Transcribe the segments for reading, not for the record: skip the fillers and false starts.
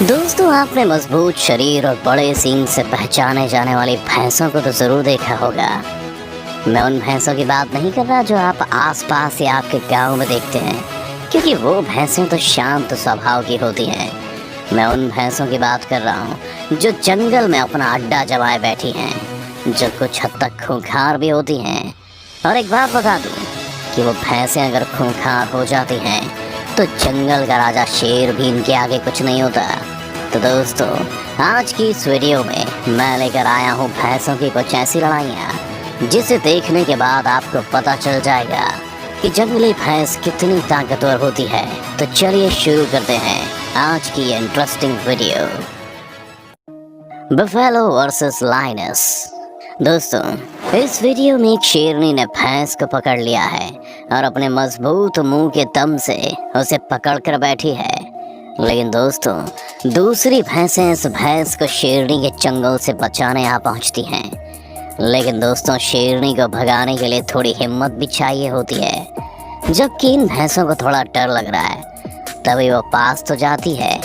दोस्तों, आपने मजबूत शरीर और बड़े सींग से पहचाने जाने वाली भैंसों को तो जरूर देखा होगा। मैं उन भैंसों की बात नहीं कर रहा जो आप आसपास या आपके गांव में देखते हैं, क्योंकि वो भैंसें तो शांत स्वभाव की होती हैं। मैं उन भैंसों की बात कर रहा हूँ जो जंगल में अपना अड्डा जमाए बैठी हैं, जो कुछ हद तक खूंखार भी होती हैं। और एक बात बता दूँ कि वो भैंसें अगर खूंखार हो जाती हैं तो जंगल का राजा शेर भी इनके आगे कुछ नहीं होता। तो दोस्तों, आज की इस वीडियो में मैं लेकर आया हूँ भैंसों की कुछ ऐसी लड़ाइयाँ जिसे देखने के बाद आपको पता चल जाएगा कि जंगली भैंस कितनी ताकतवर होती है। तो चलिए शुरू करते हैं आज की ये interesting video. Buffalo versus lioness. दोस्तों, इस वीडियो में एक शेरनी ने भैंस को पकड़ लिया है और अपने मजबूत मुंह के दम से उसे पकड़ कर बैठी है। लेकिन दोस्तों, दूसरी भैंसें इस भैंस को शेरनी के चंगुल से बचाने आ पहुंचती हैं। लेकिन दोस्तों, शेरनी को भगाने के लिए थोड़ी हिम्मत भी चाहिए होती है। जबकि इन भैंसों को थोड़ा डर लग रहा है, तभी वो पास तो जाती है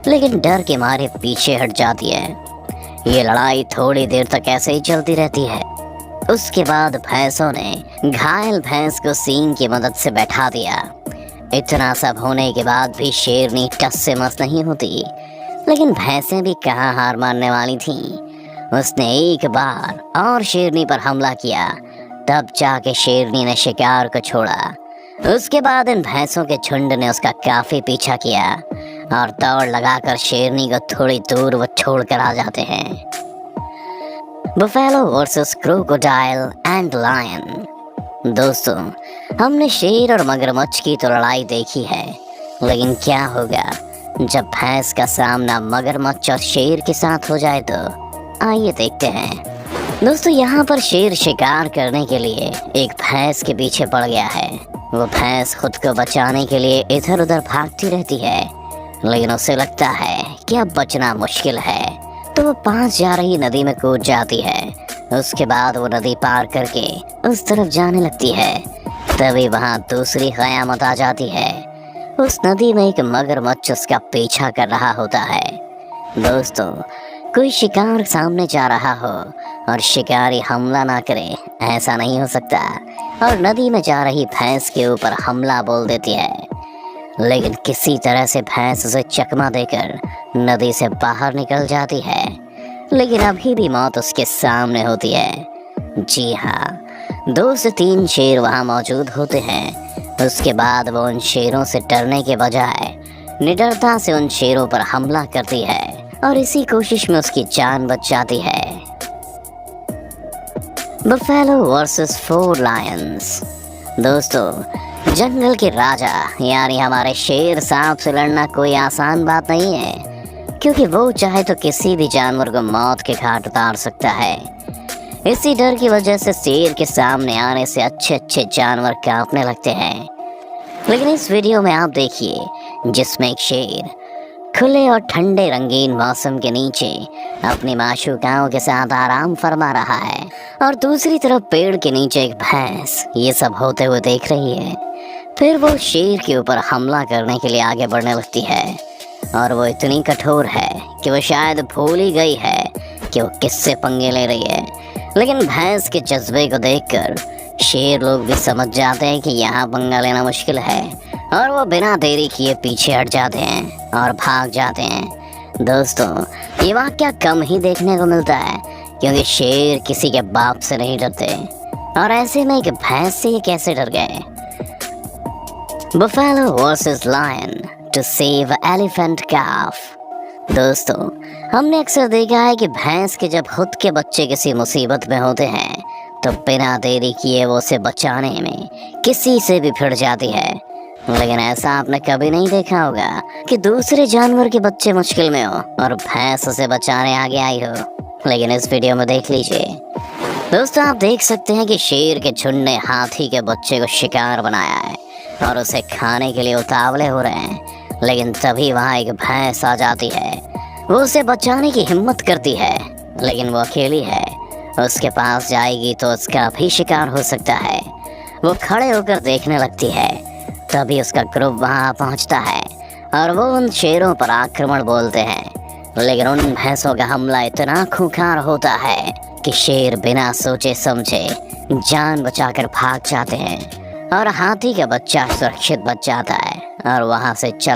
लेकिन डर के मारे पीछे हट जाती है। ये लड़ाई थोड़ी देर तक ऐसे ही चलती रहती है। उसके बाद भैंसों ने घायल भैंस को सींग की मदद से बैठा दिया। इतना सब होने के बाद भी शेरनी टस से मस नहीं होती। लेकिन भैंसें भी कहाँ हार मानने वाली थीं। उसने एक बार और शेरनी पर हमला किया, तब जाके शेरनी ने शिकार को छोड़ा। उसके बाद इन भैंसों के झुंड ने उसका काफी पीछा किया और दौड़ लगाकर शेरनी को थोड़ी दूर वो छोड़ कर आ जाते हैं। Buffalo versus crocodile and lion. दोस्तों, हमने शेर और मगरमच्छ की तो लड़ाई देखी है, लेकिन क्या होगा जब भैंस का सामना मगरमच्छ और शेर के साथ हो जाए? तो आइए देखते हैं। दोस्तों, यहाँ पर शेर शिकार करने के लिए एक भैंस के पीछे पड़ गया है। वो भैंस खुद को बचाने के लिए इधर उधर भागती रहती है, लेकिन उसे लगता है कि अब बचना मुश्किल है, तो वो पास जा रही नदी में कूद जाती है। उसके बाद वो नदी पार करके उस तरफ जाने लगती है। तभी वहाँ दूसरी कयामत आ जाती है। उस नदी में एक मगरमच्छ उसका पीछा कर रहा होता है। दोस्तों, कोई शिकार सामने जा रहा हो और शिकारी हमला ना करे, ऐसा नहीं हो सकता। और नदी में जा रही भैंस के ऊपर हमला बोल देती है, लेकिन किसी तरह से भैंस उसे चकमा देकर नदी से बाहर निकल जाती है। लेकिन अभी भी मौत उसके सामने होती है। जी हाँ, 2 से 3 शेर वहाँ मौजूद होते हैं। उसके बाद वो उन शेरों से डरने के बजाय निडरता से उन शेरों पर हमला करती है और इसी कोशिश में उसकी जान बच जाती है। Buffalo versus 4 Lions. दोस्तों, जंगल के राजा यानी हमारे शेर साहब से लड़ना कोई आसान बात नहीं है, क्योंकि वो चाहे तो किसी भी जानवर को मौत के घाट उतार सकता है। इसी डर की वजह से शेर के सामने आने से अच्छे अच्छे जानवर कांपने लगते हैं। लेकिन इस वीडियो में आप देखिए, जिसमें एक शेर खुले और ठंडे रंगीन मौसम के नीचे अपनी माशूकाओं के साथ आराम फरमा रहा है, और दूसरी तरफ पेड़ के नीचे एक भैंस ये सब होते हुए देख रही है। फिर वो शेर के ऊपर हमला करने के लिए आगे बढ़ने लगती है, और वो इतनी कठोर है कि वो शायद भूल ही गई है कि वो किससे पंगे ले रही है। लेकिन भैंस के जज्बे को देखकर शेर लोग भी समझ जाते हैं कि यहाँ पंगा लेना मुश्किल है, और वो बिना देरी किए पीछे हट जाते हैं और भाग जाते हैं। दोस्तों, ये वाक़या कम ही देखने को मिलता है, क्योंकि शेर किसी के बाप से नहीं डरते, और ऐसे में एक भैंस से ये कैसे डर गए? Buffalo versus lion to save elephant calf. दोस्तों, हमने अक्सर देखा है कि भैंस के जब खुद के बच्चे किसी मुसीबत में होते हैं तो बिना देरी किए वो उसे बचाने में किसी से भी भिड़ जाती है। लेकिन ऐसा आपने कभी नहीं देखा होगा कि दूसरे जानवर के बच्चे मुश्किल में हो और भैंस उसे बचाने आगे आई हो। लेकिन इस वीडियो में देख लीजिए। दोस्तों, आप देख सकते हैं कि शेर के झुंड ने हाथी के बच्चे को शिकार बनाया है और उसे खाने के लिए उतावले हो रहे हैं। लेकिन तभी वहाँ एक भैंस आ जाती है। वो उसे बचाने की हिम्मत करती है, लेकिन वो अकेली है। उसके पास जाएगी तो उसका भी शिकार हो सकता है। वो खड़े होकर देखने लगती है, तभी उसका ग्रुप वहाँ पहुँचता है और वो उन शेरों पर आक्रमण बोलते हैं। लेकिन उन भैंसों का हमला इतना खूंखार होता है कि शेर बिना सोचे समझे जान बचाकर भाग जाते हैं और हाथी का बच्चा सुरक्षित बच जाता है और वहां से चला